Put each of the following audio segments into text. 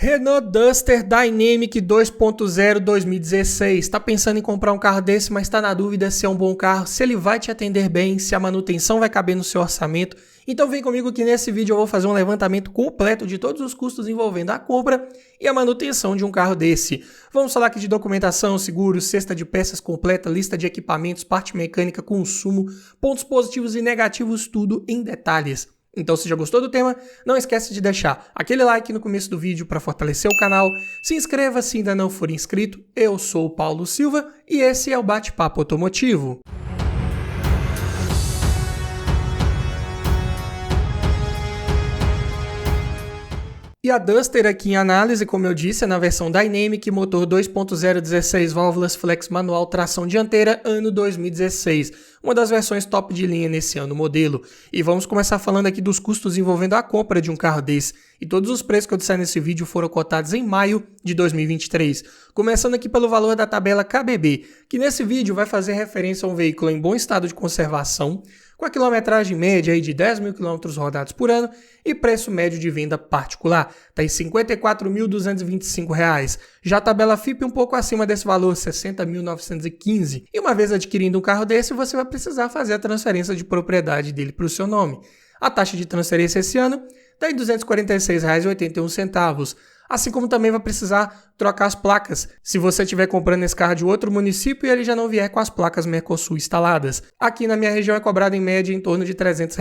Renault Duster Dynamic 2.0 2016. Está pensando em comprar um carro desse, mas está na dúvida se é um bom carro, se ele vai te atender bem, se a manutenção vai caber no seu orçamento? Então vem comigo que nesse vídeo eu vou fazer um levantamento completo de todos os custos envolvendo a compra e a manutenção de um carro desse. Vamos falar aqui de documentação, seguro, cesta de peças completa, lista de equipamentos, parte mecânica, consumo, pontos positivos e negativos, tudo em detalhes. Então, se já gostou do tema, não esquece de deixar aquele like no começo do vídeo para fortalecer o canal, se inscreva se ainda não for inscrito, eu sou o Paulo Silva e esse é o Bate-Papo Automotivo. E a Duster aqui em análise, como eu disse, é na versão Dynamic, motor 2.0 16 válvulas flex manual, tração dianteira, ano 2016. Uma das versões top de linha nesse ano modelo. E vamos começar falando aqui dos custos envolvendo a compra de um carro desse. E todos os preços que eu disser nesse vídeo foram cotados em maio de 2023. Começando aqui pelo valor da tabela KBB, que nesse vídeo vai fazer referência a um veículo em bom estado de conservação, com a quilometragem média aí de 10 mil quilômetros rodados por ano e preço médio de venda particular, está em R$ 54.225. Já a tabela FIP um pouco acima desse valor, R$ 60.915. E uma vez adquirindo um carro desse, você vai precisar fazer a transferência de propriedade dele para o seu nome. A taxa de transferência esse ano está em R$ 246,81. Assim como também vai precisar trocar as placas, se você estiver comprando esse carro de outro município e ele já não vier com as placas Mercosul instaladas. Aqui na minha região é cobrado em média em torno de R$ 300.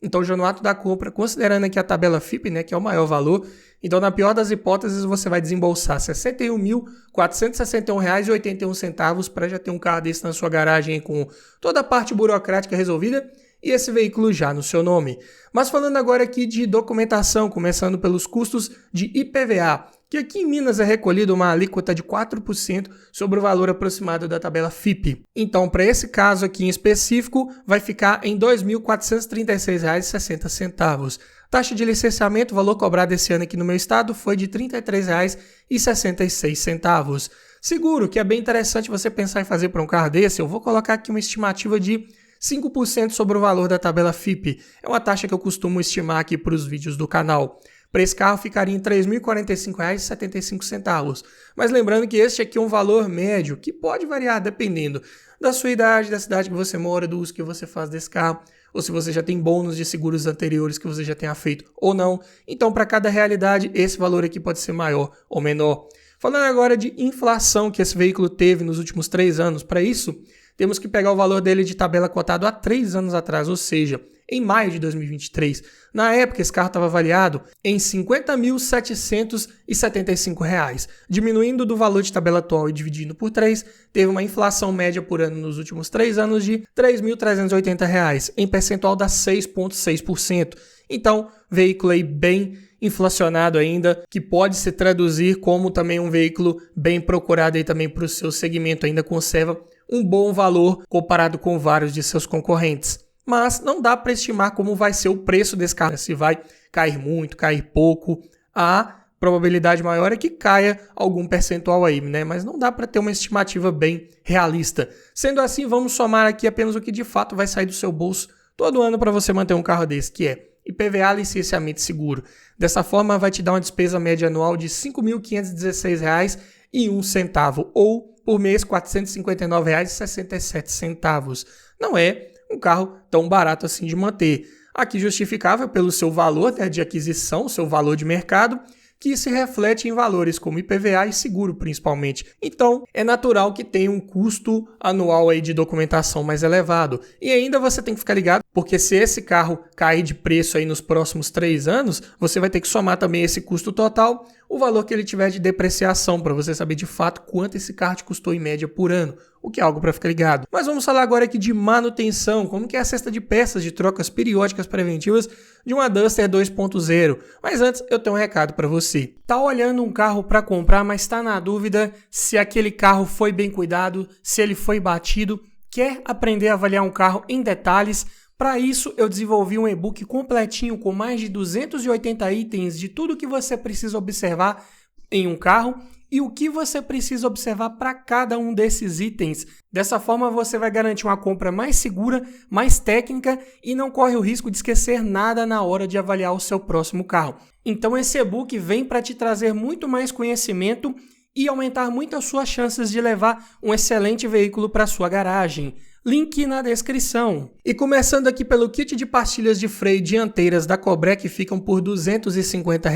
Então já no ato da compra, considerando aqui a tabela FIP, que é o maior valor, então na pior das hipóteses você vai desembolsar R$ 61.461,81 para já ter um carro desse na sua garagem com toda a parte burocrática resolvida e esse veículo já no seu nome. Mas falando agora aqui de documentação, começando pelos custos de IPVA, que aqui em Minas é recolhido uma alíquota de 4% sobre o valor aproximado da tabela FIP. Então, para esse caso aqui em específico, vai ficar em R$ 2.436,60. Taxa de licenciamento, valor cobrado esse ano aqui no meu estado, foi de R$ 33,66. Seguro, que é bem interessante você pensar em fazer para um carro desse, eu vou colocar aqui uma estimativa de 5% sobre o valor da tabela FIP. É uma taxa que eu costumo estimar aqui para os vídeos do canal. Para esse carro ficaria em R$ 3.045,75. Mas lembrando que este aqui é um valor médio, que pode variar dependendo da sua idade, da cidade que você mora, do uso que você faz desse carro, ou se você já tem bônus de seguros anteriores que você já tenha feito ou não. Então, para cada realidade, esse valor aqui pode ser maior ou menor. Falando agora de inflação que esse veículo teve nos últimos 3 anos, para isso, temos que pegar o valor dele de tabela cotado há 3 anos atrás, ou seja, em maio de 2023. Na época, esse carro estava avaliado em R$ 50.775. Diminuindo do valor de tabela atual e dividindo por 3, teve uma inflação média por ano nos últimos 3 anos de R$ 3.380, em percentual dá 6,6%. Então, veículo aí bem inflacionado ainda, que pode se traduzir como também um veículo bem procurado aí também para o seu segmento, ainda conserva um bom valor comparado com vários de seus concorrentes. Mas não dá para estimar como vai ser o preço desse carro, se vai cair muito, cair pouco. A probabilidade maior é que caia algum percentual aí, mas não dá para ter uma estimativa bem realista. Sendo assim, vamos somar aqui apenas o que de fato vai sair do seu bolso todo ano para você manter um carro desse, que é IPVA, licenciamento e seguro. Dessa forma, vai te dar uma despesa média anual de R$ 5.516,01 ou por mês R$ 459,67. Não é um carro tão barato assim de manter. Aqui justificável pelo seu valor de aquisição, seu valor de mercado, que se reflete em valores como IPVA e seguro principalmente. Então, é natural que tenha um custo anual aí de documentação mais elevado. E ainda você tem que ficar ligado, porque se esse carro cair de preço aí nos próximos 3 anos, você vai ter que somar também esse custo total, o valor que ele tiver de depreciação, para você saber de fato quanto esse carro te custou em média por ano, o que é algo para ficar ligado. Mas vamos falar agora aqui de manutenção, como que é a cesta de peças de trocas periódicas preventivas de uma Duster 2.0. Mas antes, eu tenho um recado para você. Tá olhando um carro para comprar, mas está na dúvida se aquele carro foi bem cuidado, se ele foi batido, quer aprender a avaliar um carro em detalhes? Para isso, eu desenvolvi um e-book completinho com mais de 280 itens de tudo que você precisa observar em um carro e o que você precisa observar para cada um desses itens. Dessa forma, você vai garantir uma compra mais segura, mais técnica e não corre o risco de esquecer nada na hora de avaliar o seu próximo carro. Então, esse e-book vem para te trazer muito mais conhecimento e aumentar muito as suas chances de levar um excelente veículo para sua garagem. Link na descrição. E começando aqui pelo kit de pastilhas de freio dianteiras da Cobrec, que ficam por R$ 250.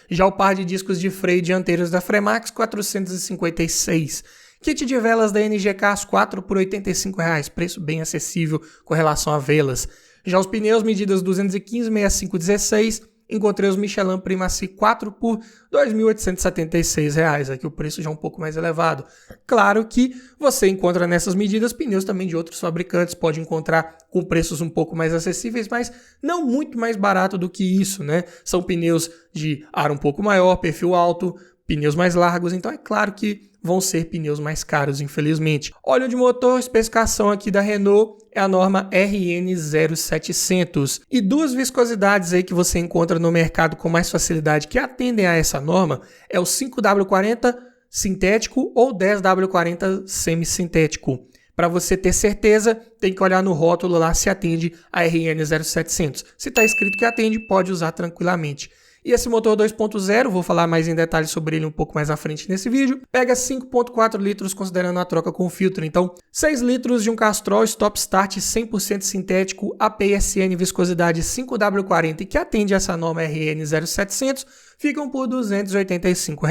Já o par de discos de freio dianteiros da Fremax, R$ 456. Kit de velas da NGK, as 4 por R$ 85, preço bem acessível com relação a velas. Já os pneus medidas 215, 65, 16, encontrei os Michelin Primacy 4 por R$ 2.876, aqui o preço já é um pouco mais elevado. Claro que você encontra nessas medidas pneus também de outros fabricantes, pode encontrar com preços um pouco mais acessíveis, mas não muito mais barato do que isso, né? São pneus de ar um pouco maior, perfil alto, pneus mais largos, então é claro que vão ser pneus mais caros, infelizmente. Óleo de motor, especificação aqui da Renault é a norma RN0700. E duas viscosidades aí que você encontra no mercado com mais facilidade que atendem a essa norma é o 5W40 sintético ou 10W40 semissintético. Para você ter certeza, tem que olhar no rótulo lá se atende a RN0700. Se está escrito que atende, pode usar tranquilamente. E esse motor 2.0, vou falar mais em detalhes sobre ele um pouco mais à frente nesse vídeo, pega 5.4 litros considerando a troca com filtro. Então, 6 litros de um Castrol Stop Start 100% sintético, APSN viscosidade 5W40 que atende essa norma RN0700, ficam por R$ 285.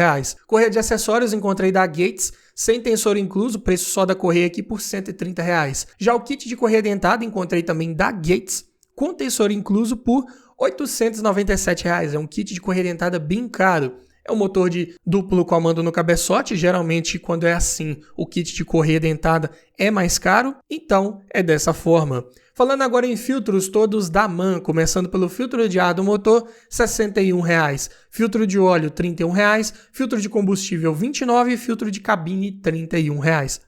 Correia de acessórios encontrei da Gates, sem tensor incluso, preço só da correia aqui por R$ 130. Já o kit de correia dentada encontrei também da Gates, com tensor incluso por R$ 897. É um kit de correia dentada bem caro. É um motor de duplo comando no cabeçote, geralmente quando é assim, o kit de correia dentada é mais caro, então é dessa forma. Falando agora em filtros todos da MAN, começando pelo filtro de ar do motor, R$ 61, filtro de óleo R$ 31, filtro de combustível R$ 29 e filtro de cabine R$ 31.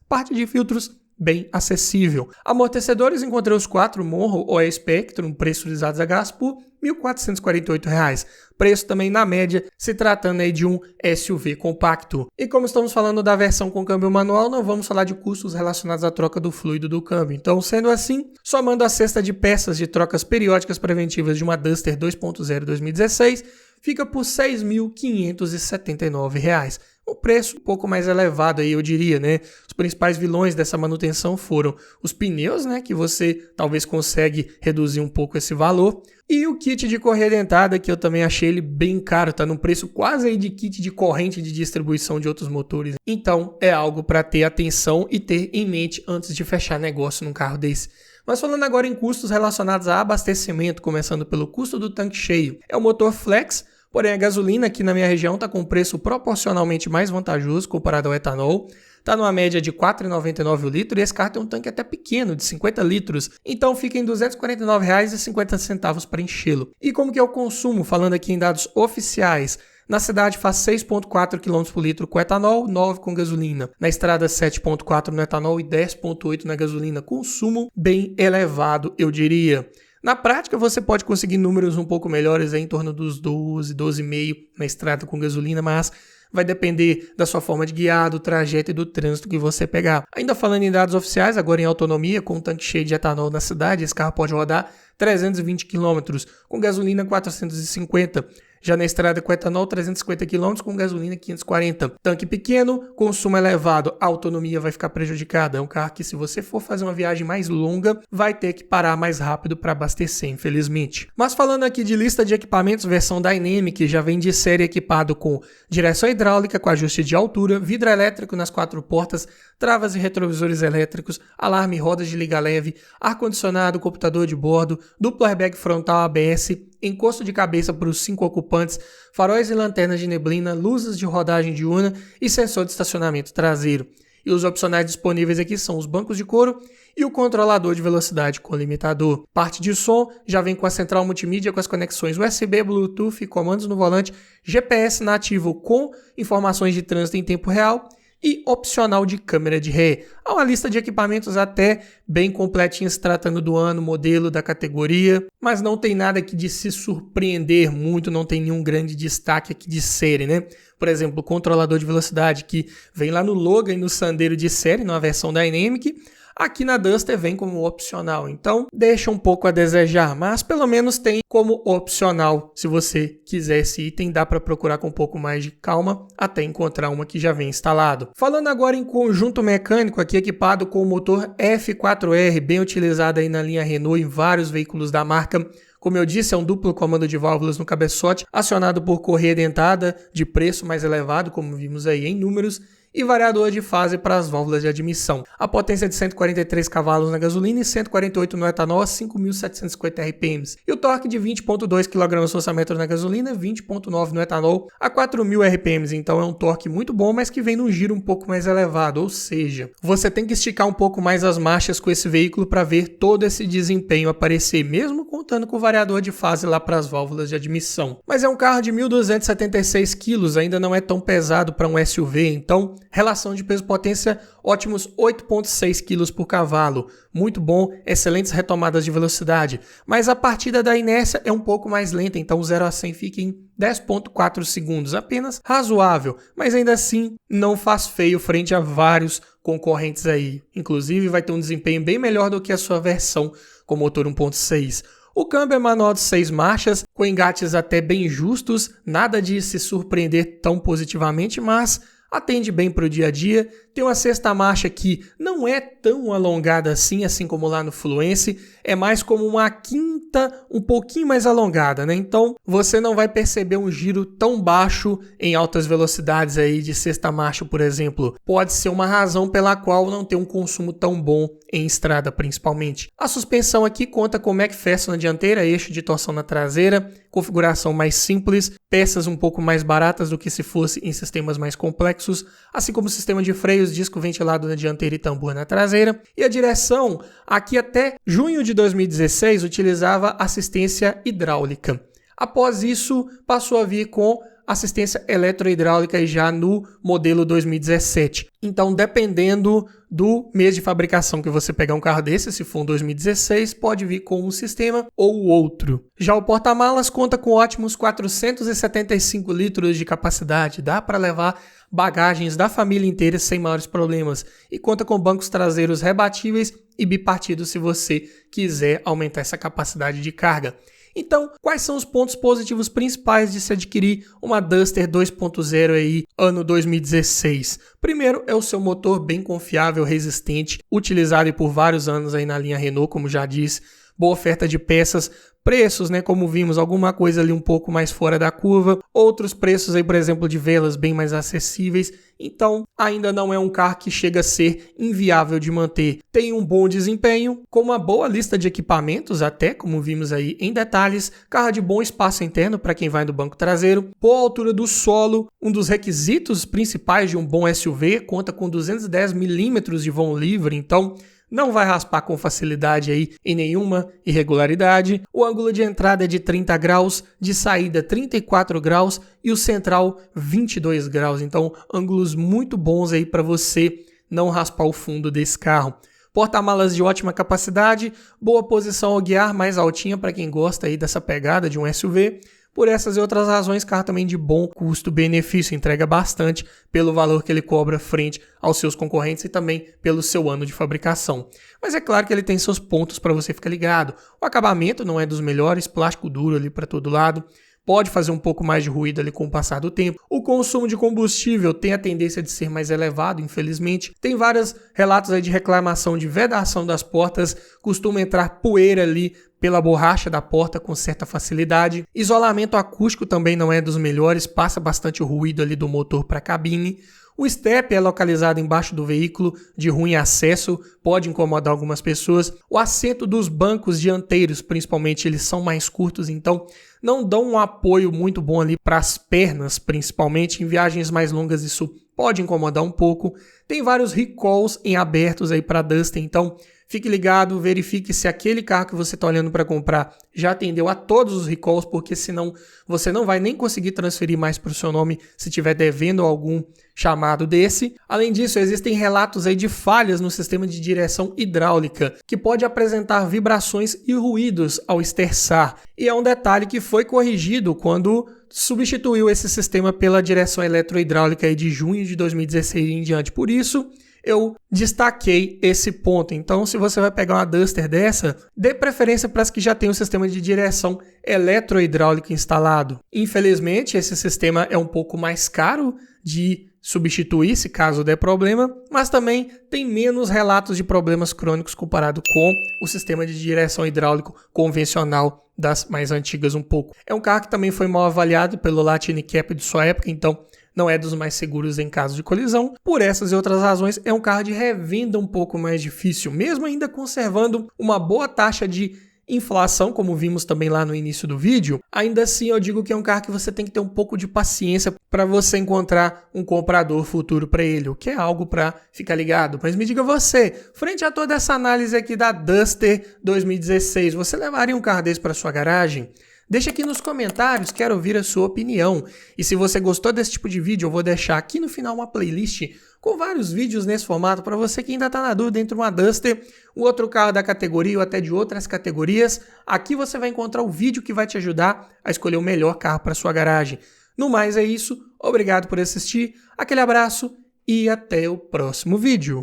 Parte de filtros bem acessível. Amortecedores encontrei os 4 Monroe OE Spectrum pressurizados a gás por R$ 1.448. Preço também na média, se tratando aí de um SUV compacto. E como estamos falando da versão com câmbio manual, não vamos falar de custos relacionados à troca do fluido do câmbio. Então, sendo assim, somando a cesta de peças de trocas periódicas preventivas de uma Duster 2.0 2016, fica por R$ 6.579. O preço um pouco mais elevado aí, eu diria, né? Os principais vilões dessa manutenção foram os pneus, né? Que você talvez consegue reduzir um pouco esse valor. E o kit de correia dentada, que eu também achei ele bem caro, tá num preço quase aí de kit de corrente de distribuição de outros motores. Então, é algo para ter atenção e ter em mente antes de fechar negócio num carro desse. Mas falando agora em custos relacionados a abastecimento, começando pelo custo do tanque cheio. É o motor flex, porém a gasolina aqui na minha região está com um preço proporcionalmente mais vantajoso comparado ao etanol. Está numa média de R$ 4,99 o litro e esse carro tem um tanque até pequeno, de 50 litros. Então fica em R$ 249,50 para enchê-lo. E como que é o consumo? Falando aqui em dados oficiais. Na cidade faz 6,4 km por litro com etanol, 9 com gasolina. Na estrada 7,4 no etanol e 10,8 na gasolina. Consumo bem elevado, eu diria. Na prática, você pode conseguir números um pouco melhores, em torno dos 12, 12,5 na estrada com gasolina, mas vai depender da sua forma de guiar, do trajeto e do trânsito que você pegar. Ainda falando em dados oficiais, agora em autonomia, com um tanque cheio de etanol na cidade, esse carro pode rodar 320 km, com gasolina 450 Já na estrada com etanol, 350 km, com gasolina 540. Tanque pequeno, consumo elevado, a autonomia vai ficar prejudicada. É um carro que, se você for fazer uma viagem mais longa, vai ter que parar mais rápido para abastecer, infelizmente. Mas falando aqui de lista de equipamentos, versão Dynamic já vem de série equipado com direção hidráulica com ajuste de altura, vidro elétrico nas 4 portas, travas e retrovisores elétricos, alarme e rodas de liga leve, ar-condicionado, computador de bordo, duplo airbag frontal ABS, encosto de cabeça para os 5 ocupantes, faróis e lanternas de neblina, luzes de rodagem diurna e sensor de estacionamento traseiro. E os opcionais disponíveis aqui são os bancos de couro e o controlador de velocidade com limitador. Parte de som já vem com a central multimídia com as conexões USB, Bluetooth, comandos no volante, GPS nativo com informações de trânsito em tempo real e opcional de câmera de ré. Há uma lista de equipamentos até bem completinha se tratando do ano, modelo, da categoria, mas não tem nada aqui de se surpreender muito, não tem nenhum grande destaque aqui de série, né? Por exemplo, o controlador de velocidade que vem lá no Logan e no Sandero de série, na versão Dynamic, aqui na Duster vem como opcional, então deixa um pouco a desejar, mas pelo menos tem como opcional. Se você quiser esse item, dá para procurar com um pouco mais de calma até encontrar uma que já vem instalado. Falando agora em conjunto mecânico, aqui equipado com o motor F4R, bem utilizado aí na linha Renault em vários veículos da marca. Como eu disse, é um duplo comando de válvulas no cabeçote, acionado por correia dentada de preço mais elevado, como vimos aí em números, e variador de fase para as válvulas de admissão. A potência é de 143 cavalos na gasolina e 148 no etanol a 5.750 RPM. E o torque de 20.2 kgfm na gasolina e 20.9 no etanol a 4.000 RPM. Então é um torque muito bom, mas que vem num giro um pouco mais elevado. Ou seja, você tem que esticar um pouco mais as marchas com esse veículo para ver todo esse desempenho aparecer, mesmo contando com o variador de fase lá para as válvulas de admissão. Mas é um carro de 1.276 kg, ainda não é tão pesado para um SUV, então relação de peso-potência, ótimos 8,6 kg por cavalo. Muito bom, excelentes retomadas de velocidade. Mas a partida da inércia é um pouco mais lenta, então o 0 a 100 fica em 10,4 segundos. Apenas razoável, mas ainda assim não faz feio frente a vários concorrentes aí. Inclusive vai ter um desempenho bem melhor do que a sua versão com motor 1.6. O câmbio é manual de 6 marchas, com engates até bem justos, nada de se surpreender tão positivamente, mas atende bem para o dia a dia. Tem uma sexta marcha que não é tão alongada assim como lá no Fluence, é mais como uma quinta um pouquinho mais alongada, né? Então você não vai perceber um giro tão baixo em altas velocidades aí de sexta marcha, por exemplo. Pode ser uma razão pela qual não tem um consumo tão bom em estrada, principalmente. A suspensão aqui conta com McPherson na dianteira, eixo de torção na traseira, configuração mais simples, peças um pouco mais baratas do que se fosse em sistemas mais complexos, assim como o sistema de freios, disco ventilado na dianteira e tambor na traseira. E a direção, aqui até junho de 2016, utilizava assistência hidráulica. Após isso, passou a vir com assistência eletrohidráulica já no modelo 2017. Então, dependendo do mês de fabricação que você pegar um carro desse, se for um 2016, pode vir com um sistema ou outro. Já o porta-malas conta com ótimos 475 litros de capacidade, dá para levar bagagens da família inteira sem maiores problemas e conta com bancos traseiros rebatíveis e bipartidos se você quiser aumentar essa capacidade de carga. Então, quais são os pontos positivos principais de se adquirir uma Duster 2.0 aí, ano 2016? Primeiro é o seu motor bem confiável, resistente, utilizado por vários anos aí na linha Renault, como já disse, boa oferta de peças, preços, né, como vimos, alguma coisa ali um pouco mais fora da curva, outros preços aí, por exemplo, de velas bem mais acessíveis, então ainda não é um carro que chega a ser inviável de manter. Tem um bom desempenho, com uma boa lista de equipamentos até, como vimos aí em detalhes, carro de bom espaço interno para quem vai no banco traseiro, boa altura do solo, um dos requisitos principais de um bom SUV, conta com 210 milímetros de vão livre, então não vai raspar com facilidade aí em nenhuma irregularidade. O ângulo de entrada é de 30 graus, de saída 34 graus e o central 22 graus. Então, ângulos muito bons aí para você não raspar o fundo desse carro. Porta-malas de ótima capacidade, boa posição ao guiar, mais altinha para quem gosta aí dessa pegada de um SUV. Por essas e outras razões, carro também de bom custo-benefício, entrega bastante pelo valor que ele cobra frente aos seus concorrentes e também pelo seu ano de fabricação. Mas é claro que ele tem seus pontos para você ficar ligado. O acabamento não é dos melhores, plástico duro ali para todo lado. Pode fazer um pouco mais de ruído ali com o passar do tempo. O consumo de combustível tem a tendência de ser mais elevado, infelizmente. Tem vários relatos aí de reclamação de vedação das portas. Costuma entrar poeira ali pela borracha da porta com certa facilidade. Isolamento acústico também não é dos melhores, passa bastante ruído ali do motor para a cabine. O step é localizado embaixo do veículo, de ruim acesso, pode incomodar algumas pessoas. O assento dos bancos dianteiros, principalmente, eles são mais curtos, então não dão um apoio muito bom ali para as pernas, principalmente em viagens mais longas isso pode incomodar um pouco. Tem vários recalls em abertos aí para Duster, então fique ligado, verifique se aquele carro que você está olhando para comprar já atendeu a todos os recalls, porque senão você não vai nem conseguir transferir mais para o seu nome se estiver devendo algum chamado desse. Além disso, existem relatos aí de falhas no sistema de direção hidráulica, que pode apresentar vibrações e ruídos ao esterçar. E é um detalhe que foi corrigido quando substituiu esse sistema pela direção eletrohidráulica aí de junho de 2016 em diante. Por isso, eu destaquei esse ponto. Então, se você vai pegar uma Duster dessa, dê preferência para as que já têm o sistema de direção eletrohidráulica instalado. Infelizmente, esse sistema é um pouco mais caro de substituir se caso der problema, mas também tem menos relatos de problemas crônicos comparado com o sistema de direção hidráulico convencional das mais antigas um pouco. É um carro que também foi mal avaliado pelo Latin Cap de sua época, então não é dos mais seguros em caso de colisão. Por essas e outras razões, é um carro de revenda um pouco mais difícil, mesmo ainda conservando uma boa taxa de inflação, como vimos também lá no início do vídeo. Ainda assim, eu digo que é um carro que você tem que ter um pouco de paciência para você encontrar um comprador futuro para ele, o que é algo para ficar ligado. Mas me diga você, frente a toda essa análise aqui da Duster 2016, você levaria um carro desse para sua garagem? Deixa aqui nos comentários, quero ouvir a sua opinião. E se você gostou desse tipo de vídeo, eu vou deixar aqui no final uma playlist com vários vídeos nesse formato para você que ainda está na dúvida entre uma Duster, um outro carro da categoria ou até de outras categorias. Aqui você vai encontrar o vídeo que vai te ajudar a escolher o melhor carro para sua garagem. No mais é isso, obrigado por assistir, aquele abraço e até o próximo vídeo.